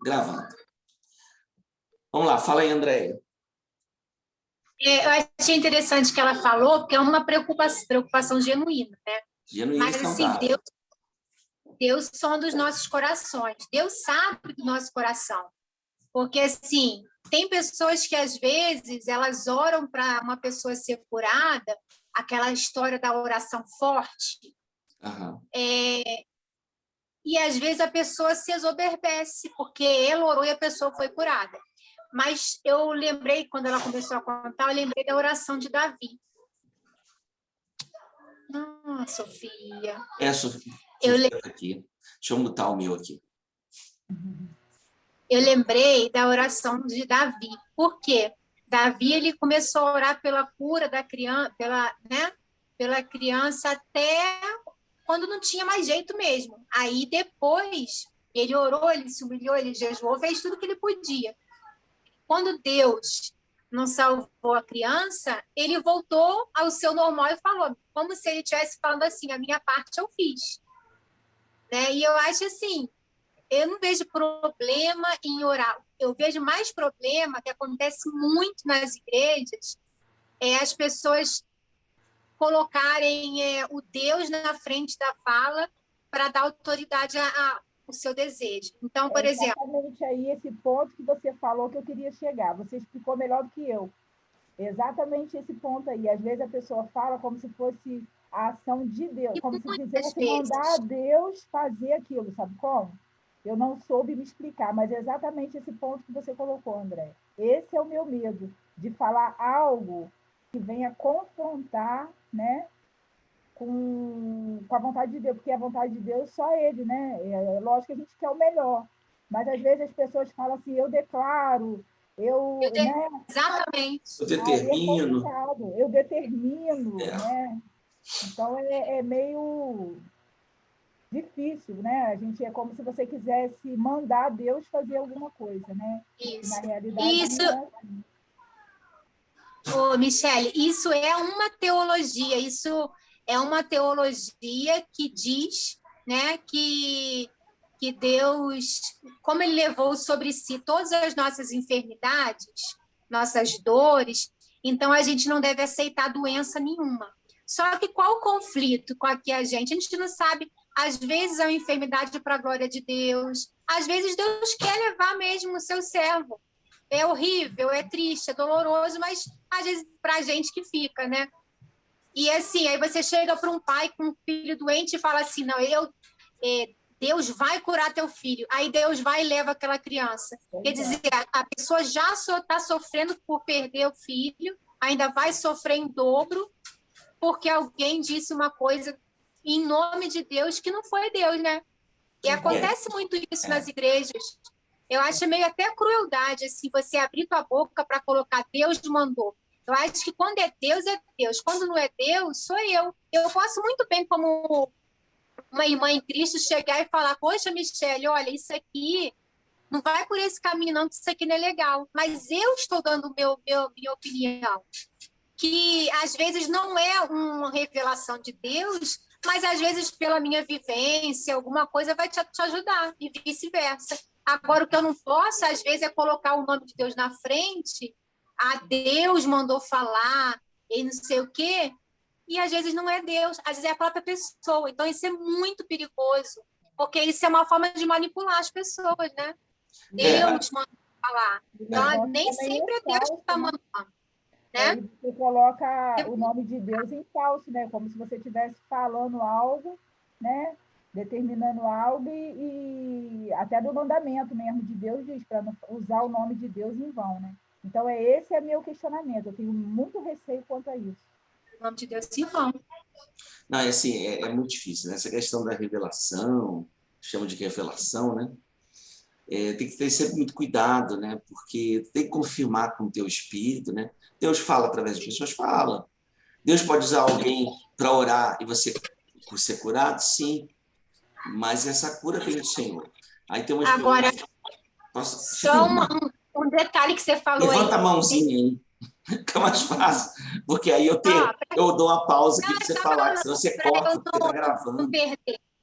Gravando. Vamos lá, fala aí, Andréia. Eu achei interessante que ela falou, porque é uma preocupação genuína, né? Genuína. Mas, assim, Deus sonda os nossos corações. Deus sabe do nosso coração. Porque, assim, tem pessoas que, às vezes, elas oram para uma pessoa ser curada, aquela história da oração forte, e, às vezes, a pessoa se exoberbece, porque ela orou e a pessoa foi curada. Mas eu lembrei, quando ela começou a contar, eu lembrei da oração de Davi. Sofia. Sofia. Sofia tá aqui. Deixa eu mutar o meu aqui. Eu lembrei da oração de Davi. Por quê? Davi, ele começou a orar pela cura da criança, pela criança até quando não tinha mais jeito mesmo. Aí, depois, ele orou, ele se humilhou, ele jejuou, fez tudo que ele podia. Quando Deus não salvou a criança, ele voltou ao seu normal e falou, como se ele estivesse falando assim, a minha parte eu fiz. Né? E eu acho assim, eu não vejo problema em orar. Eu vejo mais problema, que acontece muito nas igrejas, as pessoas colocarem o Deus na frente da fala para dar autoridade ao seu desejo. Então, por exemplo... Exatamente aí esse ponto que você falou que eu queria chegar. Você explicou melhor do que eu. Exatamente esse ponto aí. Às vezes a pessoa fala como se fosse a ação de Deus, como se quisesse mandar a Deus fazer aquilo, sabe como? Eu não soube me explicar, mas é exatamente esse ponto que você colocou, André. Esse é o meu medo, de falar algo que venha confrontar, né, com a vontade de Deus, porque a vontade de Deus só ele, né? É lógico que a gente quer o melhor, mas às vezes as pessoas falam assim, eu declaro, né? Exatamente. Eu determino. Eu determino, né? Então é meio difícil, né? A gente é como se você quisesse mandar Deus fazer alguma coisa, né? Isso. Na realidade, isso... não é assim. Ô, Michele, isso é uma teologia, que diz, né, que Deus, como ele levou sobre si todas as nossas enfermidades, nossas dores, então a gente não deve aceitar doença nenhuma. Só que qual o conflito com aqui a gente não sabe, às vezes é uma enfermidade para a glória de Deus, às vezes Deus quer levar mesmo o seu servo. É horrível, é triste, é doloroso, mas às vezes para a gente que fica, né? E assim, aí você chega para um pai com um filho doente e fala assim, não, Deus vai curar teu filho. Aí Deus vai e leva aquela criança. Quer dizer, a pessoa já está sofrendo por perder o filho, ainda vai sofrer em dobro, porque alguém disse uma coisa em nome de Deus que não foi Deus, né? E acontece muito isso nas igrejas. Eu acho meio até crueldade, assim, você abrir tua boca para colocar Deus mandou. Eu acho que quando é Deus, é Deus. Quando não é Deus, sou eu. Eu posso muito bem, como uma irmã em Cristo, chegar e falar, poxa, Michele, olha, isso aqui não vai por esse caminho, não, que isso aqui não é legal. Mas eu estou dando minha opinião. Que, às vezes, não é uma revelação de Deus, mas, às vezes, pela minha vivência, alguma coisa vai te ajudar, e vice-versa. Agora, o que eu não posso, às vezes, é colocar o nome de Deus na frente, Deus mandou falar, e não sei o quê, e às vezes não é Deus, às vezes é a própria pessoa. Então, isso é muito perigoso, porque isso é uma forma de manipular as pessoas, né? Deus mandou falar. Então, nem sempre é Deus que está mandando. Né? Você coloca o nome de Deus em falso, né? Como se você estivesse falando algo, né? Determinando algo e até do mandamento mesmo de Deus diz, para não usar o nome de Deus em vão, né? Então, esse é meu questionamento. Eu tenho muito receio quanto a isso. O nome de Deus em vão. Não, assim, é muito difícil, né? Essa questão da revelação, chama de revelação, né? Tem que ter sempre muito cuidado, né? Porque tem que confirmar com o teu espírito, né? Deus fala através de pessoas, fala. Deus pode usar alguém para orar e você ser curado? Sim. Mas essa cura vem do Senhor. Aí tem umas Agora, só um detalhe que você falou. Levanta a mãozinha aí. Fica mais fácil. Porque aí eu dou uma pausa aqui para você falar, que senão você corta, porque está gravando.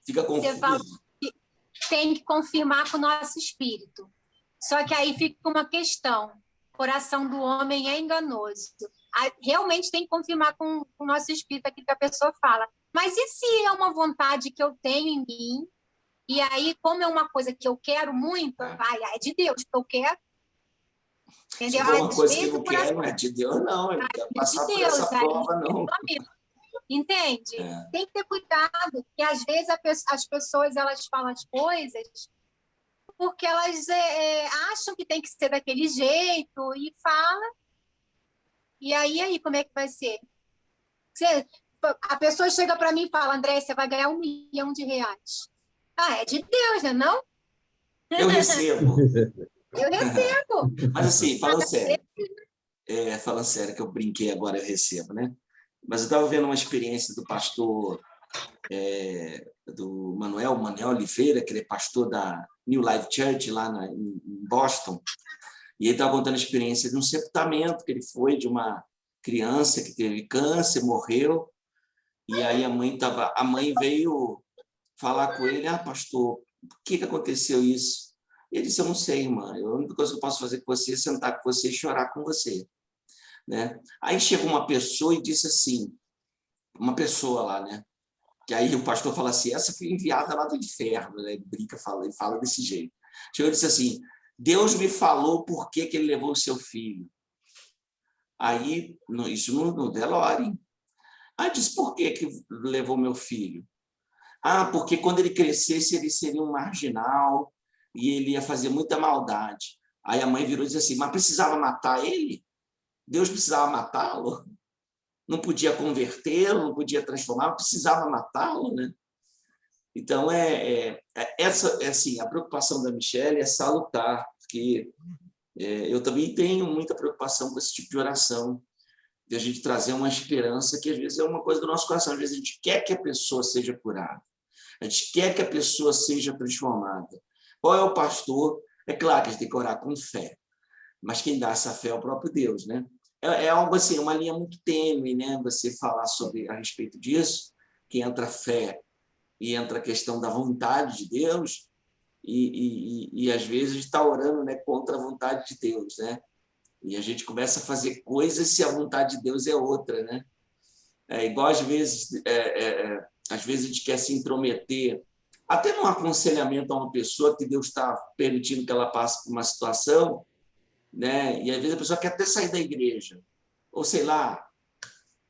Fica confuso. Você falou que tem que confirmar com o nosso espírito. Só que aí fica uma questão. O coração do homem é enganoso. Realmente tem que confirmar com o nosso espírito aquilo que a pessoa fala. Mas e se é uma vontade que eu tenho em mim, e aí, como é uma coisa que eu quero muito, é de Deus que eu quero, entendeu? Se for uma Às coisa que vezes eu o não coração quero, não é de Deus, não. Eu não quero é de passar por Deus, essa prova, não. entende? É. Tem que ter cuidado, porque às vezes as pessoas elas falam as coisas porque elas acham que tem que ser daquele jeito e fala, e aí como é que vai ser? Você, a pessoa chega para mim e fala, André, você vai ganhar R$ 1 milhão. Ah, é de Deus, né? Não? Eu recebo. Eu recebo. Mas assim, falando sério, que eu brinquei agora, eu recebo, né? Mas eu estava vendo uma experiência do pastor do Manuel Oliveira, que ele é pastor da New Life Church, lá em Boston, e ele estava contando a experiência de um sepultamento que ele foi de uma criança que teve câncer, morreu, e aí a mãe veio falar com ele, pastor, por que aconteceu isso? E ele disse, eu não sei, irmã, a única coisa que eu posso fazer com você é sentar com você e chorar com você. Né? Aí chegou uma pessoa e disse assim, uma pessoa lá, né? Que aí o pastor fala assim, essa foi enviada lá do inferno, né? Ele brinca, ele fala desse jeito. Chegou e disse assim, Deus me falou por que ele levou o seu filho. Aí, isso no velório. Aí disse, por que levou meu filho? Porque quando ele crescesse, ele seria um marginal e ele ia fazer muita maldade. Aí a mãe virou e disse assim, mas precisava matar ele? Deus precisava matá-lo? Não podia convertê-lo, não podia transformá-lo, precisava matá-lo, né? Então, assim, a preocupação da Michelle é salutar, porque eu também tenho muita preocupação com esse tipo de oração, de a gente trazer uma esperança que, às vezes, é uma coisa do nosso coração. Às vezes, a gente quer que a pessoa seja curada, a gente quer que a pessoa seja transformada. Qual é o pastor? É claro que a gente tem que orar com fé, mas quem dá essa fé é o próprio Deus, né? É algo assim, uma linha muito tênue, né? Você falar a respeito disso, que entra a fé e entra a questão da vontade de Deus, e às vezes a gente está orando, né, contra a vontade de Deus, né? E a gente começa a fazer coisas se a vontade de Deus é outra, né? Igual às vezes a gente quer se intrometer, até num aconselhamento a uma pessoa que Deus está permitindo que ela passe por uma situação, né? E às vezes a pessoa quer até sair da igreja, ou sei lá,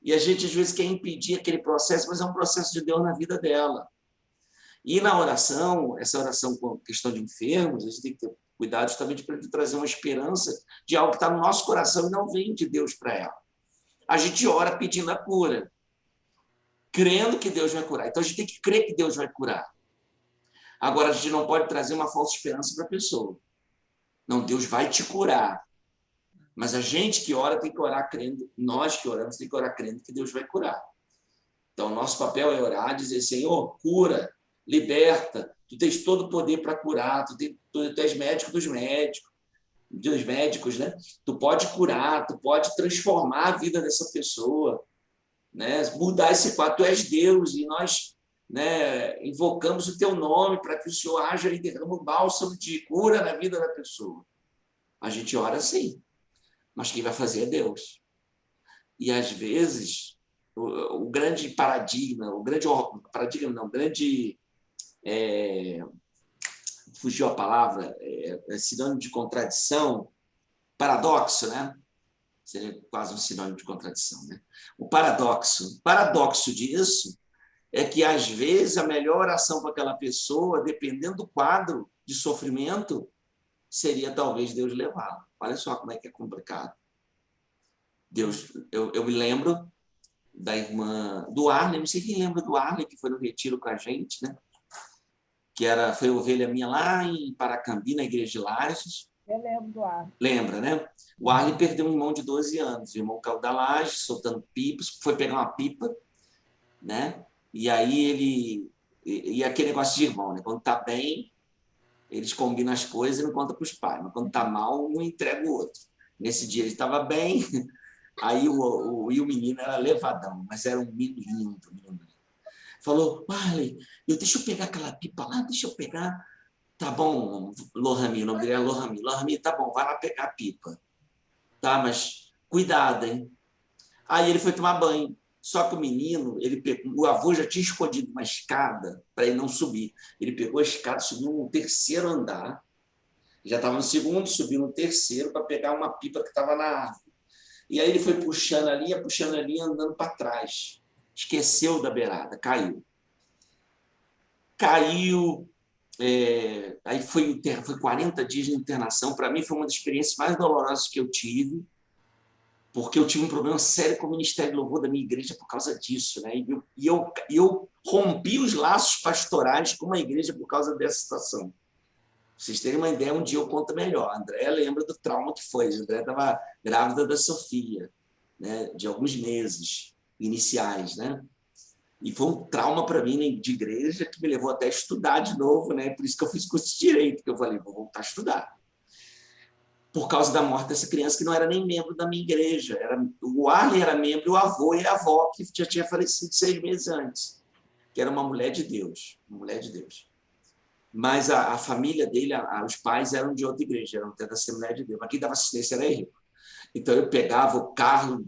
e a gente às vezes quer impedir aquele processo, mas é um processo de Deus na vida dela. E na oração, essa oração com questão de enfermos, a gente tem que ter cuidado justamente para trazer uma esperança de algo que está no nosso coração e não vem de Deus para ela. A gente ora pedindo a cura, crendo que Deus vai curar. Então a gente tem que crer que Deus vai curar. Agora, a gente não pode trazer uma falsa esperança para a pessoa. Não, Deus vai te curar. Mas a gente que ora tem que orar crendo, nós que oramos tem que orar crendo que Deus vai curar. Então, nosso papel é orar, dizer, Senhor, cura, liberta, tu tens todo o poder para curar, tu és médico dos médicos, né? Tu pode curar, tu pode transformar a vida dessa pessoa, né? Mudar esse quadro, tu és Deus e nós, né, invocamos o teu nome para que o Senhor haja e derrama o bálsamo de cura na vida da pessoa. A gente ora assim, mas quem vai fazer é Deus. E às vezes o grande paradigma, fugiu a palavra, sinônimo de contradição, paradoxo, né? Seria quase um sinônimo de contradição, né? O paradoxo disso é que, às vezes, a melhor oração para aquela pessoa, dependendo do quadro de sofrimento, seria talvez Deus levá-la. Olha só como é que é complicado. Deus, eu me lembro da irmã do Arley, não sei quem lembra do Arley, que foi no retiro com a gente, né? Foi ovelha minha lá em Paracambi, na igreja de Lages. Eu lembro do Arley. Lembra, né? O Arley perdeu um irmão de 12 anos, o irmão caiu da laje, soltando pipas, foi pegar uma pipa, né? E aí e aquele negócio de irmão, né? Quando tá bem, eles combinam as coisas e não contam para os pais, mas quando tá mal, um entrega o outro. Nesse dia ele estava bem, aí o menino era levadão, mas era um menino lindo. Falou, Arley, deixa eu pegar aquela pipa lá, deixa eu pegar. Tá bom, Lohami, o nome dele é Lohami. Lohami, tá bom, vai lá pegar a pipa. Tá, mas cuidado, hein? Aí ele foi tomar banho. Só que o menino, o avô já tinha escondido uma escada para ele não subir. Ele pegou a escada, subiu no terceiro andar, já estava no segundo, subiu no terceiro para pegar uma pipa que estava na árvore. E aí ele foi puxando a linha, andando para trás. Esqueceu da beirada, caiu. Caiu, aí foi 40 dias de internação. Para mim, foi uma das experiências mais dolorosas que eu tive, porque eu tive um problema sério com o Ministério de Louvor da minha igreja por causa disso, né? E eu rompi os laços pastorais com uma igreja por causa dessa situação. Pra vocês terem uma ideia, um dia eu conto melhor. A Andréa lembra do trauma que foi. A Andréa estava grávida da Sofia, né? De alguns meses iniciais, né? E foi um trauma para mim de igreja que me levou até a estudar de novo, né? Por isso que eu fiz curso de Direito, que eu falei, vou voltar a estudar. Por causa da morte dessa criança que não era nem membro da minha igreja. O Arley era membro, o avô e a avó, que já tinha falecido 6 meses antes, que era uma mulher de Deus, uma mulher de Deus. Mas a família dele, os pais eram de outra igreja, eram até da Assembleia de Deus. Mas quem dava assistência era ele. Então eu pegava o carro,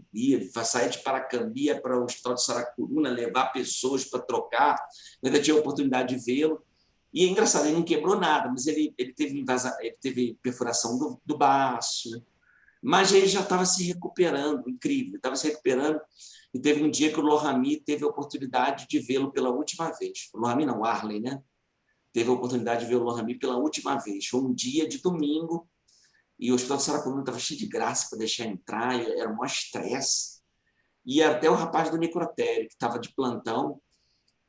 saía de Paracambi, ia para o Hospital de Saracuruna, levar pessoas para trocar. Eu ainda tinha a oportunidade de vê-lo. E é engraçado, ele não quebrou nada, mas ele teve perfuração do baço, mas ele já estava se recuperando, incrível, estava se recuperando. E teve um dia que o Lohami teve a oportunidade de vê-lo pela última vez. O Lohami não, o Arley, né? Teve a oportunidade de ver o Lohami pela última vez. Foi um dia de domingo, e o Hospital de Saracuruna estava cheio de graça para deixar entrar, era um maior estresse. E até o rapaz do necrotério, que estava de plantão,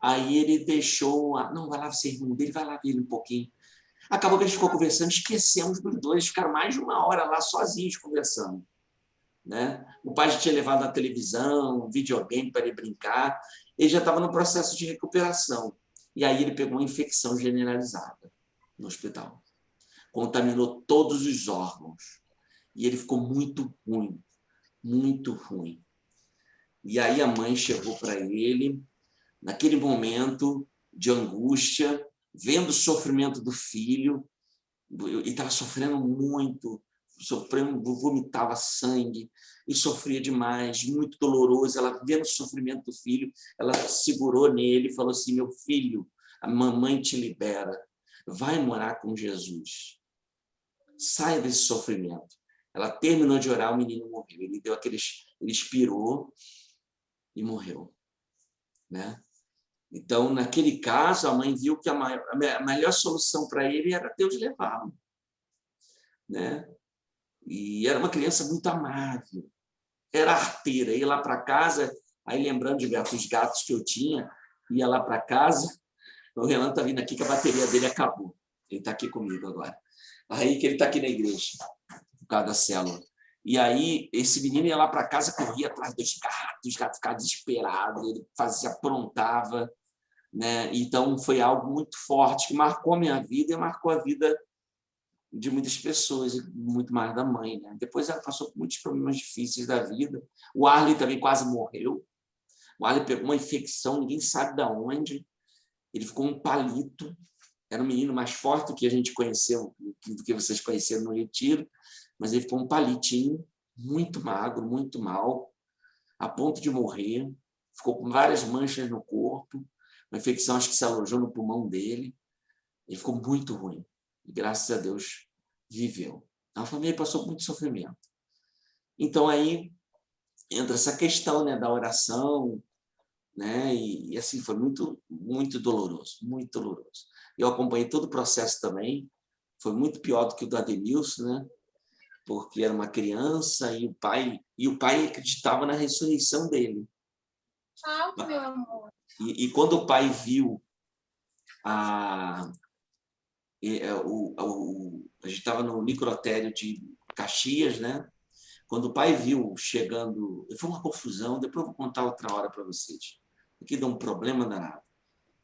aí ele deixou, não, vai lá ser irmão dele, vai lá ver ele um pouquinho. Acabou que a gente ficou conversando, esquecemos dos dois, ficaram mais de 1 hora lá sozinhos conversando. Né? O pai já tinha levado a televisão, um videogame para ele brincar, ele já estava no processo de recuperação. E aí ele pegou uma infecção generalizada no hospital. Contaminou todos os órgãos. E ele ficou muito ruim, muito ruim. E aí a mãe chegou para ele, naquele momento de angústia, vendo o sofrimento do filho, e estava sofrendo muito, vomitava sangue, e sofria demais, muito doloroso. Ela, vendo o sofrimento do filho, ela segurou nele e falou assim: meu filho, a mamãe te libera, vai morar com Jesus, saia desse sofrimento. Ela terminou de orar, o menino morreu. Ele expirou e morreu, né? Então, naquele caso, a mãe viu que a melhor solução para ele era Deus levá-lo, né? E era uma criança muito amável, era arteira, ia lá para casa, aí lembrando de os gatos que eu tinha, ia lá para casa, o Renan está vindo aqui que a bateria dele acabou, ele está aqui comigo agora, aí que ele está aqui na igreja, por causa da célula. E aí, esse menino ia lá para casa, corria atrás dos gatos, os gatos ficavam desesperados, ele aprontava, né? Então, foi algo muito forte que marcou a minha vida e marcou a vida de muitas pessoas, muito mais da mãe, né? Depois ela passou por muitos problemas difíceis da vida. O Arley também quase morreu. O Arley pegou uma infecção, ninguém sabe de onde. Ele ficou um palito. Era um menino mais forte do que a gente conheceu, do que vocês conheceram no retiro, mas ele ficou um palitinho, muito magro, muito mal, a ponto de morrer. Ficou com várias manchas no corpo, uma infecção acho que se alojou no pulmão dele. Ele ficou muito ruim. E, graças a Deus, viveu. A família passou por muito sofrimento. Então, aí entra essa questão, né, da oração, né, e assim, foi muito, muito doloroso, muito doloroso. Eu acompanhei todo o processo também, foi muito pior do que o do Ademilson, né, porque era uma criança e o pai acreditava na ressurreição dele. Meu amor. E quando o pai viu a gente estava no necrotério de Caxias, né? Quando o pai viu chegando, foi uma confusão, depois eu vou contar outra hora para vocês. Aqui deu um problema danado.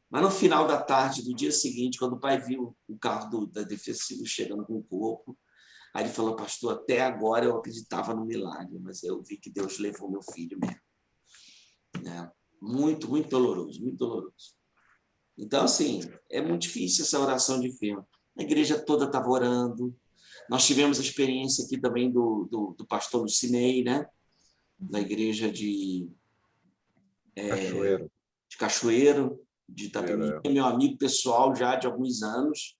Mas no final da tarde do dia seguinte, quando o pai viu o carro da Defesa Civil chegando com o corpo, aí ele falou: pastor, até agora eu acreditava no milagre, mas eu vi que Deus levou meu filho mesmo. Né? Muito, muito doloroso, muito doloroso. Então, assim, é muito difícil essa oração de fé. a igreja toda estava orando. Nós tivemos a experiência aqui também do pastor Lucinei, né? Da igreja de Cachoeiro, de Itapemirim, meu amigo pessoal já de alguns anos,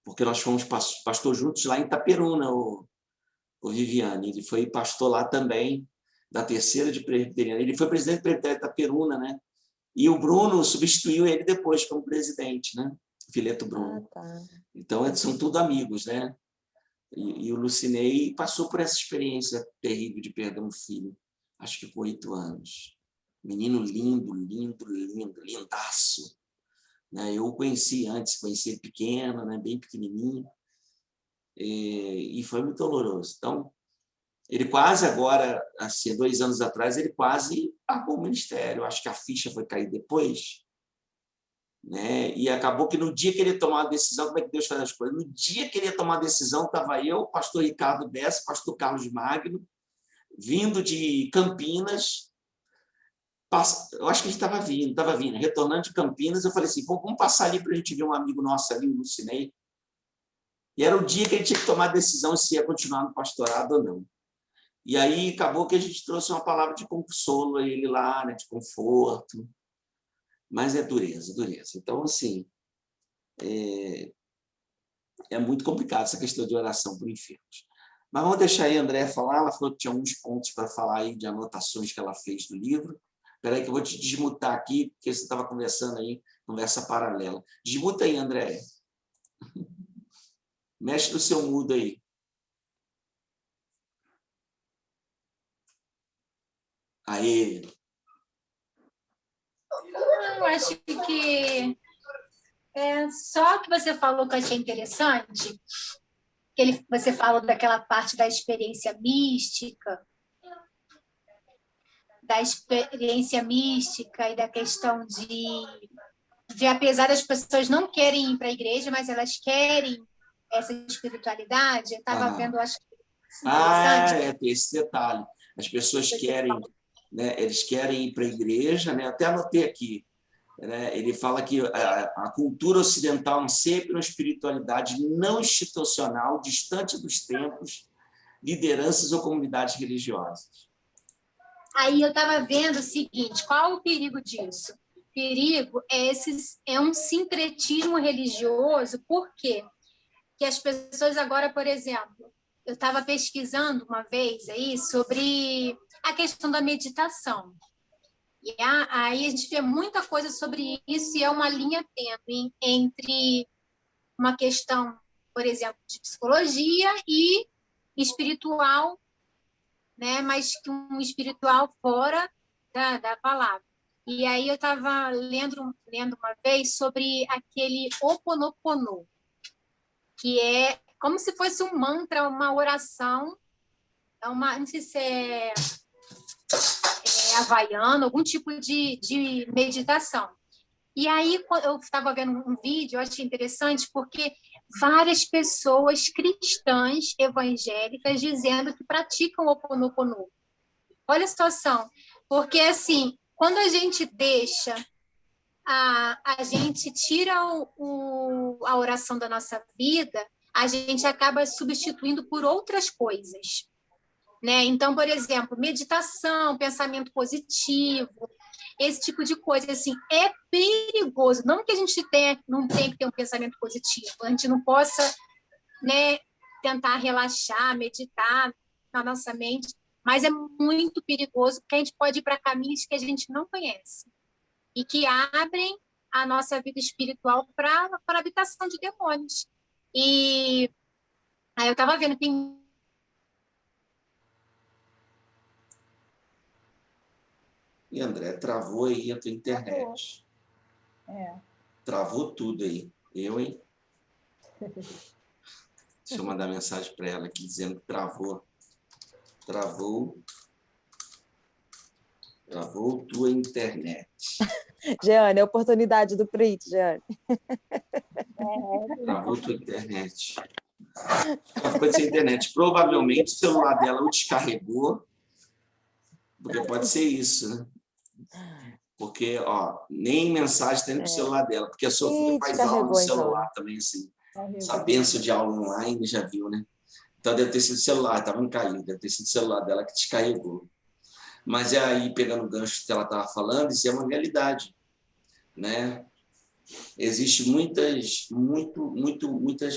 porque nós fomos pastor juntos lá em Itaperuna, o Viviane. Ele foi pastor lá também, da terceira de presbiteriana. Ele foi presidente do presbitério de Itaperuna, né? E o Bruno substituiu ele depois como presidente, né? Fileto Bruno. Tá. Então, são tudo amigos, né? E o Lucinei passou por essa experiência terrível de perder um filho, acho que com 8 anos. Menino lindo, lindo, lindo, lindaço. Né? Eu o conheci antes, conheci ele pequeno, né? Bem pequenininho, e foi muito doloroso. Então, ele quase agora, assim, 2 anos atrás, ele quase pagou o ministério. Acho que a ficha foi cair depois, né? E acabou que no dia que ele ia tomar a decisão, como é que Deus faz as coisas? No dia que ele ia tomar a decisão, estava eu, o pastor Ricardo Bessa, o pastor Carlos Magno, vindo de Campinas. Eu acho que a gente estava vindo, retornando de Campinas. Eu falei assim, vamos passar ali para a gente ver um amigo nosso ali, o Lucinei. E era o dia que ele tinha que tomar a decisão se ia continuar no pastorado ou não. E aí acabou que a gente trouxe uma palavra de consolo a ele lá, né, de conforto. Mas é dureza, dureza. Então, assim, é muito complicado essa questão de oração por enfermos. Mas vamos deixar aí a Andréa falar. Ela falou que tinha alguns pontos para falar aí de anotações que ela fez do livro. Espera aí que eu vou te desmutar aqui, porque você estava conversando aí, conversa paralela. Desmuta aí, Andréa. Mexe no seu mudo aí. Aê! Eu acho que só que você falou que eu achei interessante, que você falou daquela parte da experiência mística, e da questão de apesar das pessoas não querem ir para a igreja, mas elas querem essa espiritualidade. Eu estava vendo, acho que interessante. Tem esse detalhe. As pessoas querem, né, eles querem ir para a igreja, né? Até anotei aqui. Né? Ele fala que a cultura ocidental anseia por uma espiritualidade não institucional, distante dos templos, lideranças ou comunidades religiosas. Aí eu estava vendo o seguinte, qual o perigo disso? O perigo é um sincretismo religioso. Por quê? Que as pessoas agora, por exemplo, eu estava pesquisando uma vez aí sobre a questão da meditação. E aí a gente vê muita coisa sobre isso e é uma linha tênue entre uma questão, por exemplo, de psicologia e espiritual, né? Mas que um espiritual fora da palavra. E aí eu estava lendo uma vez sobre aquele Ho'oponopono, que é como se fosse um mantra, uma oração, não sei se é havaiano, algum tipo de meditação. E aí eu estava vendo um vídeo, eu achei interessante, porque várias pessoas cristãs evangélicas dizendo que praticam o Ho'oponopono. Olha a situação, porque assim, quando a gente deixa, a gente tira a oração da nossa vida, a gente acaba substituindo por outras coisas. Né? Então, por exemplo, meditação, pensamento positivo, esse tipo de coisa, assim, é perigoso. Não que a gente não tenha que ter um pensamento positivo, a gente não possa, né, tentar relaxar, meditar na nossa mente, mas é muito perigoso, porque a gente pode ir para caminhos que a gente não conhece e que abrem a nossa vida espiritual para a habitação de demônios. E aí eu estava vendo, tem... E, André, travou aí a tua internet. Travou tudo aí. Hein? Deixa eu mandar mensagem para ela aqui dizendo que travou. Travou tua internet. Jeane, a oportunidade do print, Jeane. Travou tua internet. Ficou sem internet. Provavelmente o celular dela o descarregou, porque pode ser isso, né? Porque, nem mensagem tem no celular dela, porque a Sofia faz aula no celular também, assim. essa bênção de aula online, já viu, né? Então, deve ter sido o celular, estava caído, deve ter sido o celular dela que descarregou. Mas é aí, pegando o gancho que ela estava falando, isso é uma realidade, né? Existem muitas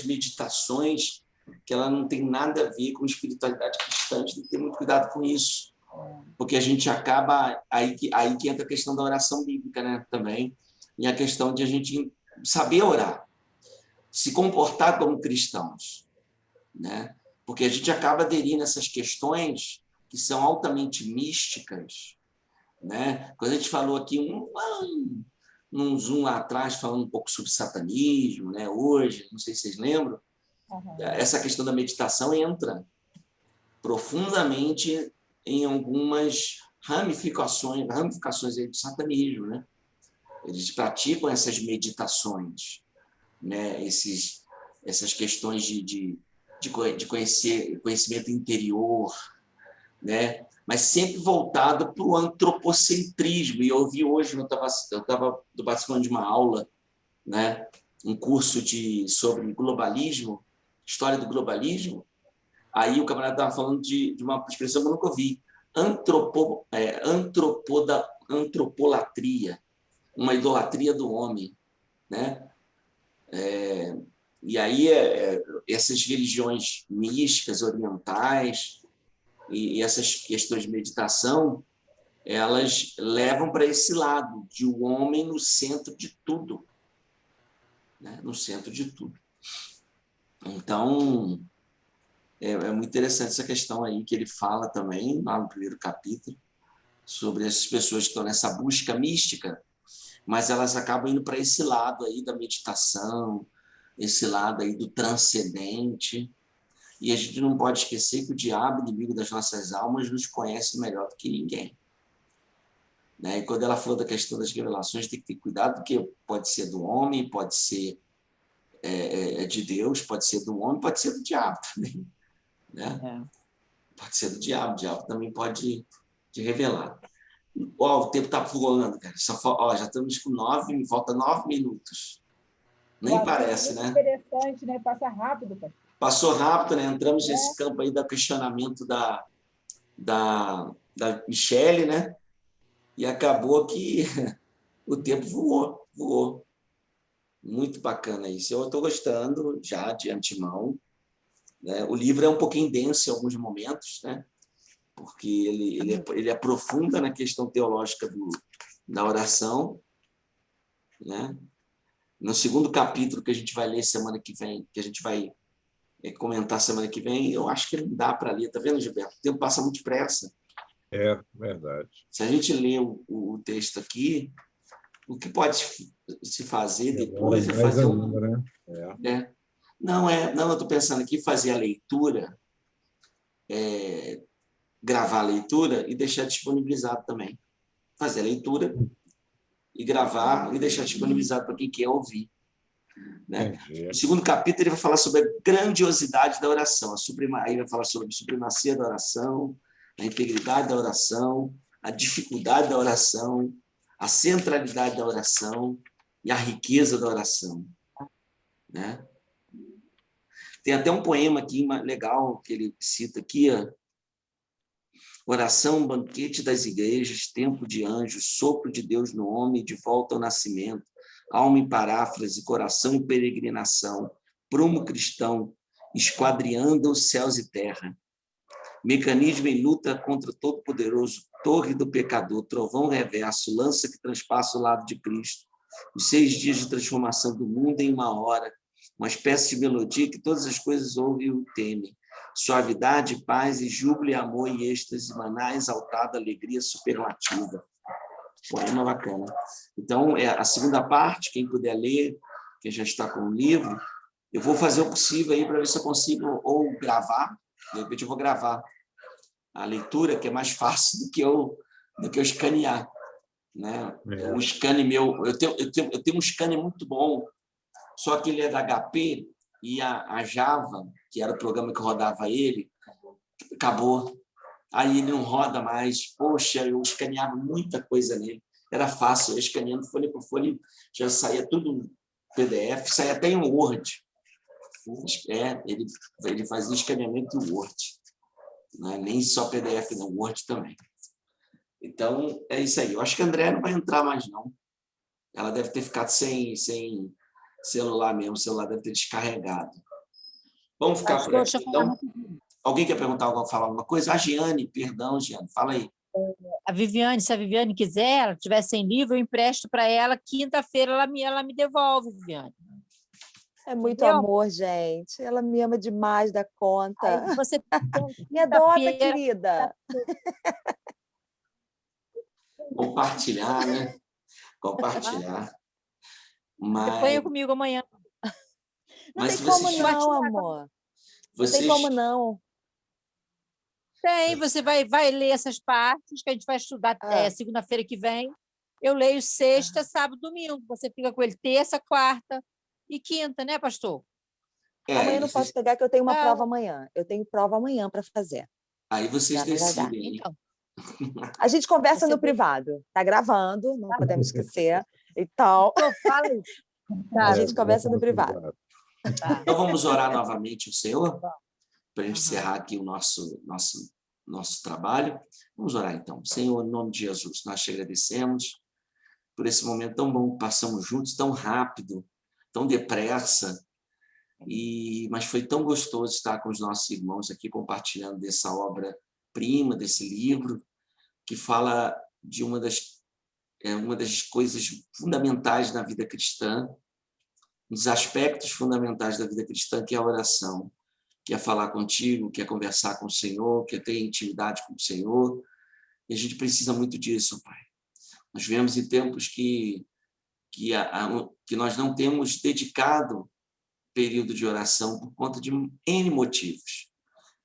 meditações que ela não tem nada a ver com espiritualidade cristã, a gente tem que ter muito cuidado com isso, porque a gente acaba, aí que entra a questão da oração bíblica, né, também, e a questão de a gente saber orar, se comportar como cristãos, né? Porque a gente acaba aderindo a essas questões que são altamente místicas, né? Quando a gente falou aqui num Zoom lá atrás, falando um pouco sobre satanismo, né? Hoje, não sei se vocês lembram, essa questão da meditação entra profundamente em algumas ramificações aí do satanismo, né? Eles praticam essas meditações, né? Essas questões de conhecimento interior, né? Mas sempre voltado para o antropocentrismo. E eu vi hoje, eu estava participando de uma aula, né? Um curso sobre globalismo, história do globalismo. Aí o camarada estava falando de uma expressão que eu nunca ouvi, antropolatria, uma idolatria do homem, né? E aí essas religiões místicas, orientais, e essas questões de meditação, elas levam para esse lado de o homem no centro de tudo, né? No centro de tudo. Então, é muito interessante essa questão aí que ele fala também, lá no primeiro capítulo, sobre essas pessoas que estão nessa busca mística, mas elas acabam indo para esse lado aí da meditação, esse lado aí do transcendente. E a gente não pode esquecer que o diabo, inimigo das nossas almas, nos conhece melhor do que ninguém, né? E quando ela falou da questão das revelações, tem que ter cuidado, porque pode ser do homem, pode ser de Deus, pode ser do homem, pode ser do diabo também, né? Pode ser do diabo, o diabo também pode te revelar. O tempo está voando, cara. Já estamos com 9, falta 9 minutos. Nem parece, né? Interessante, né? Passa rápido, pai. Passou rápido, né? Entramos nesse campo aí do questionamento da Michele, né? E acabou que o tempo voou. Muito bacana isso. Eu estou gostando já de antemão, né? O livro é um pouquinho denso em alguns momentos, né? Porque ele aprofunda na questão teológica da oração, né? No segundo capítulo que a gente vai ler semana que vem, que a gente vai comentar semana que vem, eu acho que não dá para ler. Tá vendo, Gilberto? O tempo passa muito depressa. É verdade. Se a gente ler o texto aqui, o que pode se fazer depois é fazer né? Não, eu estou pensando aqui fazer a leitura, gravar a leitura e deixar disponibilizado também. Fazer a leitura e gravar e deixar disponibilizado para quem quer ouvir, né? O segundo capítulo ele vai falar sobre a grandiosidade da oração, aí vai falar sobre a supremacia da oração, a integridade da oração, a dificuldade da oração, a centralidade da oração e a riqueza da oração, né? Tem até um poema aqui legal que ele cita aqui, ó. Oração, banquete das igrejas, tempo de anjos, sopro de Deus no homem, de volta ao nascimento, alma em paráfrase, coração em peregrinação, prumo cristão, esquadriando os céus e terra, mecanismo em luta contra o Todo-Poderoso, torre do pecador, trovão reverso, lança que transpassa o lado de Cristo, os 6 dias de transformação do mundo em 1 hora, uma espécie de melodia que todas as coisas ouvem e o temem, suavidade, paz e júbilo, amor e êxtase, maná exaltada, alegria superlativa. Poema bacana. Então, a segunda parte, quem puder ler, quem já está com o livro, eu vou fazer o possível aí para ver se eu consigo ou gravar, de repente eu vou gravar a leitura, que é mais fácil do que eu escanear, né? O scanner meu, eu tenho um scanner muito bom, só que ele é da HP e a Java, que era o programa que rodava ele, acabou. Aí ele não roda mais. Poxa, eu escaneava muita coisa nele. Era fácil, eu escaneando folha por folha, já saía tudo PDF, saía até em Word. Ele faz escaneamento do Word. Não é nem só PDF, não, Word também. Então, é isso aí. Eu acho que a Andréa não vai entrar mais, não. Ela deve ter ficado sem celular mesmo, o celular deve ter descarregado. Vamos ficar por aqui, então. Alguém quer perguntar, falar alguma coisa? A Giane, perdão, Giane, fala aí. A Viviane, se a Viviane quiser, ela tiver sem livro, eu empresto para ela, quinta-feira ela me devolve, Viviane. É muito Entendeu? amor, gente. Ela me ama demais da conta. Aí você Me adota, querida. Compartilhar, né? Compartilhar. Põe comigo amanhã. Não tem como não, amor. Não tem como não. Tem, você vai ler essas partes que a gente vai estudar segunda-feira que vem. Eu leio sexta, sábado, domingo. Você fica com ele terça, quarta e quinta, né, pastor? Amanhã eu não posso pegar, que eu tenho uma prova amanhã. Eu tenho prova amanhã para fazer. Aí vocês decidem. Então, a gente conversa no privado. Está gravando, não podemos esquecer. Então, a gente conversa no privado. Então, vamos orar novamente ao Senhor, para a gente encerrar aqui o nosso trabalho. Vamos orar, então. Senhor, em nome de Jesus, nós te agradecemos por esse momento tão bom que passamos juntos, tão rápido, tão depressa, mas foi tão gostoso estar com os nossos irmãos aqui compartilhando dessa obra-prima, desse livro, que fala de uma das coisas fundamentais na vida cristã, um dos aspectos fundamentais da vida cristã, que é a oração, que é falar contigo, que é conversar com o Senhor, que é ter intimidade com o Senhor, e a gente precisa muito disso, Pai. Nós vivemos em tempos que nós não temos dedicado período de oração por conta de N motivos,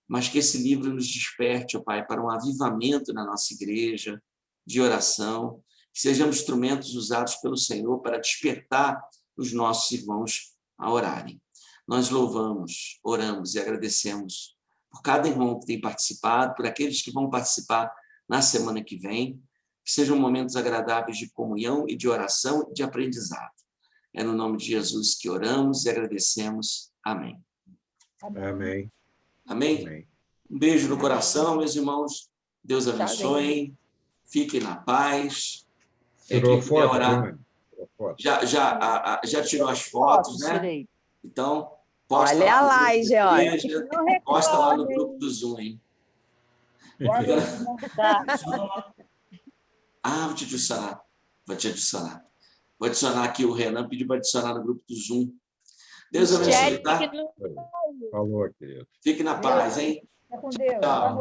mas que esse livro nos desperte, ó Pai, para um avivamento na nossa igreja de oração, que sejamos instrumentos usados pelo Senhor para despertar os nossos irmãos a orarem. Nós louvamos, oramos e agradecemos por cada irmão que tem participado, por aqueles que vão participar na semana que vem, que sejam momentos agradáveis de comunhão e de oração e de aprendizado. É no nome de Jesus que oramos e agradecemos. Amém. Amém. Amém? Amém. Um beijo no coração, meus irmãos. Deus abençoe. Fiquem na paz. Tirou foto, orar. Já tirou as fotos, né? Tirei. Então, posta olha lá, Jeane. Posta lá no grupo do Zoom, hein? Vou te adicionar. Vou adicionar aqui o Renan, pediu para adicionar no grupo do Zoom. Deus abençoe, tá? Falou, querido. Fique na paz, hein? Fica com Deus. Tchau.